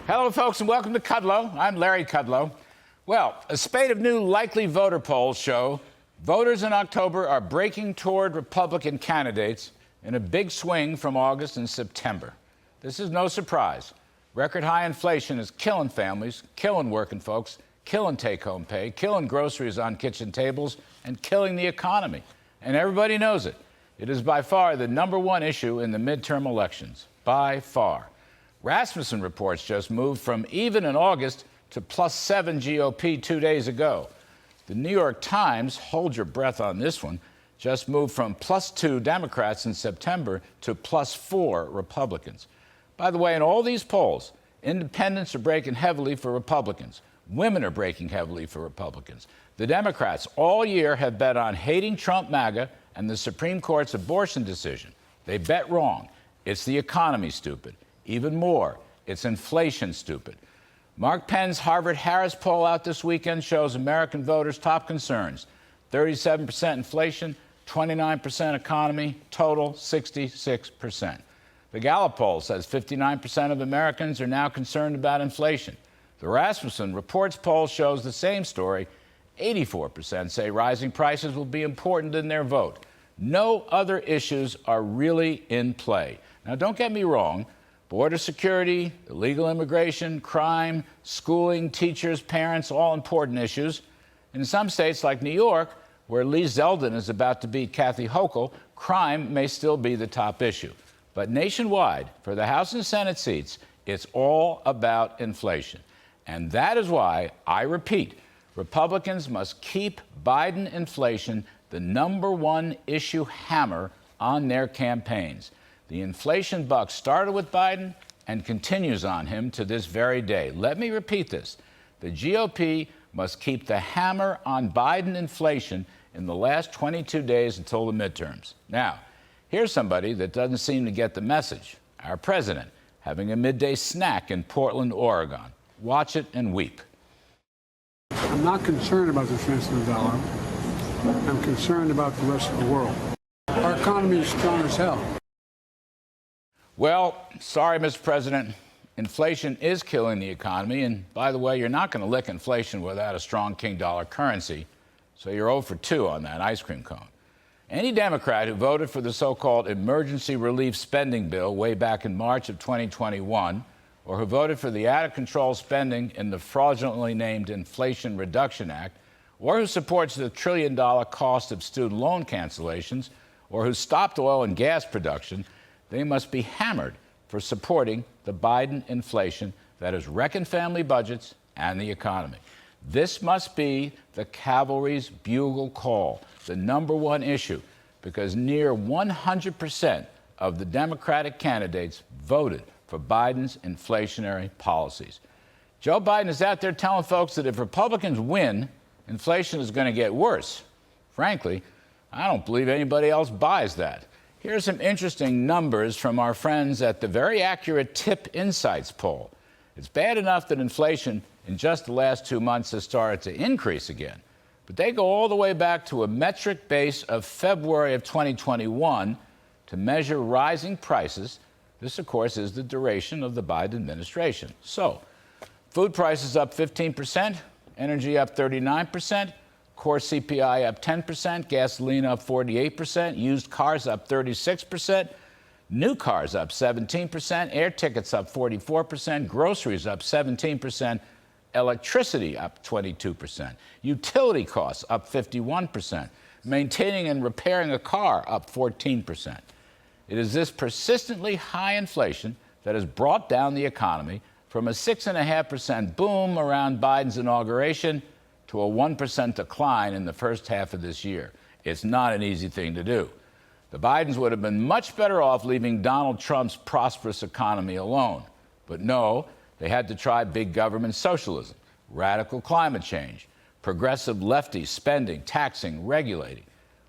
Hello, folks, and welcome to Kudlow. I'm Larry Kudlow. Well, a spate of new likely voter polls show voters in October are breaking toward Republican candidates in a big swing from August and September. This is no surprise. Record high inflation is killing families, killing working folks, killing take-home pay, killing groceries on kitchen tables, and killing the economy. And everybody knows it. It is by far the #1 issue in the midterm elections. By far. Rasmussen reports just moved from even in August to +7 GOP 2 days ago. The New York Times, hold your breath on this one, just moved from +2 Democrats in September to +4 Republicans. By the way, in all these polls, independents are breaking heavily for Republicans. Women are breaking heavily for Republicans. The Democrats all year have bet on hating Trump MAGA and the Supreme Court's abortion decision. They bet wrong. It's the economy, stupid. Even more, it's inflation, stupid. Mark Penn's Harvard-Harris poll out this weekend shows American voters' top concerns: 37% inflation, 29% economy, total 66%. The Gallup poll says 59% of Americans are now concerned about inflation. The Rasmussen Reports poll shows the same story. 84% say rising prices will be important in their vote. No other issues are really in play. Now, don't get me wrong. Border security, illegal immigration, crime, schooling, teachers, parents, all important issues. In some states like New York, where Lee Zeldin is about to beat Kathy Hochul, crime may still be the top issue. But nationwide, for the House and Senate seats, it's all about inflation. And that is why, I repeat, Republicans must keep Biden inflation the #1 issue hammer on their campaigns. The inflation buck started with Biden and continues on him to this very day. Let me repeat this. The GOP must keep the hammer on Biden inflation in the last 22 days until the midterms. Now, here's somebody that doesn't seem to get the message. Our president having a midday snack in Portland, Oregon. Watch it and weep. I'm not concerned about the strength of the dollar. I'm concerned about the rest of the world. Our economy is strong as hell. Well, sorry, Mr. President. Inflation is killing the economy. And by the way, you're not going to lick inflation without a strong king dollar currency. So you're 0 for 2 on that ice cream cone. Any Democrat who voted for the so-called emergency relief spending bill way back in March of 2021, or who voted for the out-of-control spending in the fraudulently named Inflation Reduction Act, or who supports the trillion-dollar cost of student loan cancellations, or who stopped oil and gas production, they must be hammered for supporting the Biden inflation that has wrecking family budgets and the economy. This must be the cavalry's bugle call, the #1 issue, because near 100% of the Democratic candidates voted for Biden's inflationary policies. Joe Biden is out there telling folks that if Republicans win, inflation is going to get worse. Frankly, I don't believe anybody else buys that. Here's some interesting numbers from our friends at the very accurate Tip Insights poll. It's bad enough that inflation in just the last 2 months has started to increase again, but they go all the way back to a metric base of February of 2021 to measure rising prices. This, of course, is the duration of the Biden administration. So, food prices up 15%, energy up 39%, core CPI up 10%, gasoline up 48%, used cars up 36%, new cars up 17%, air tickets up 44%, groceries up 17%, electricity up 22%, utility costs up 51%, maintaining and repairing a car up 14%. It is this persistently high inflation that has brought down the economy from a 6.5% boom around Biden's inauguration to a 1% decline in the first half of this year. It's not an easy thing to do. The Bidens would have been much better off leaving Donald Trump's prosperous economy alone. But no, they had to try big government socialism, radical climate change, progressive lefty spending, taxing, regulating.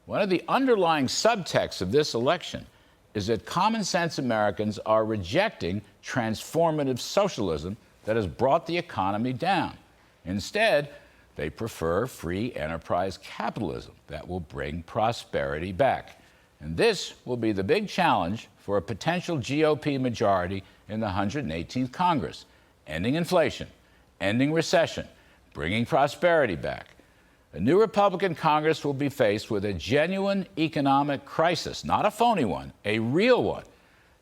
One of the underlying subtexts of this election is that common sense Americans are rejecting transformative socialism that has brought the economy down. Instead, they prefer free enterprise capitalism that will bring prosperity back. And this will be the big challenge for a potential GOP majority in the 118th Congress. ending inflation, ending recession, bringing prosperity back. A new Republican Congress will be faced with a genuine economic crisis, not a phony one, a real one.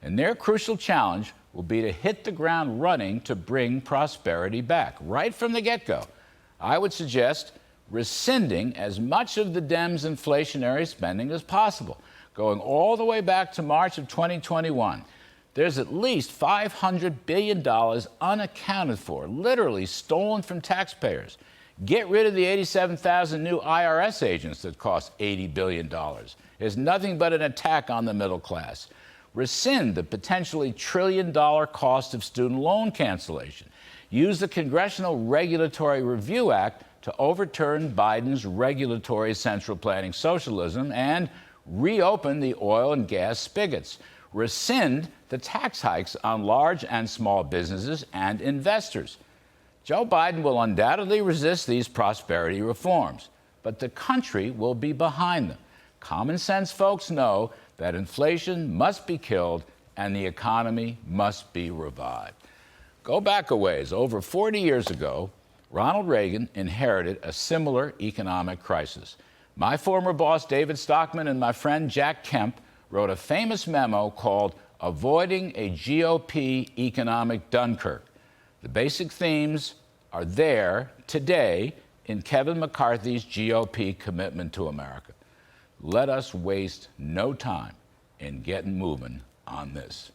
And their crucial challenge will be to hit the ground running to bring prosperity back, right from the get-go. I would suggest rescinding as much of the Dems' inflationary spending as possible, going all the way back to March of 2021. There's at least $500 billion unaccounted for, literally stolen from taxpayers. Get rid of the 87,000 new IRS agents that cost $80 billion. It's nothing but an attack on the middle class. Rescind the potentially $1 trillion cost of student loan cancellation. Use the Congressional Regulatory Review Act to overturn Biden's regulatory central planning socialism and reopen the oil and gas spigots. Rescind the tax hikes on large and small businesses and investors. Joe Biden will undoubtedly resist these prosperity reforms, but the country will be behind them. Common sense folks know that inflation must be killed and the economy must be revived. Go back a ways. Over 40 years ago, Ronald Reagan inherited a similar economic crisis. My former boss, David Stockman, and my friend Jack Kemp wrote a famous memo called Avoiding a GOP Economic Dunkirk. The basic themes are there today in Kevin McCarthy's GOP commitment to America. Let us waste no time in getting moving on this.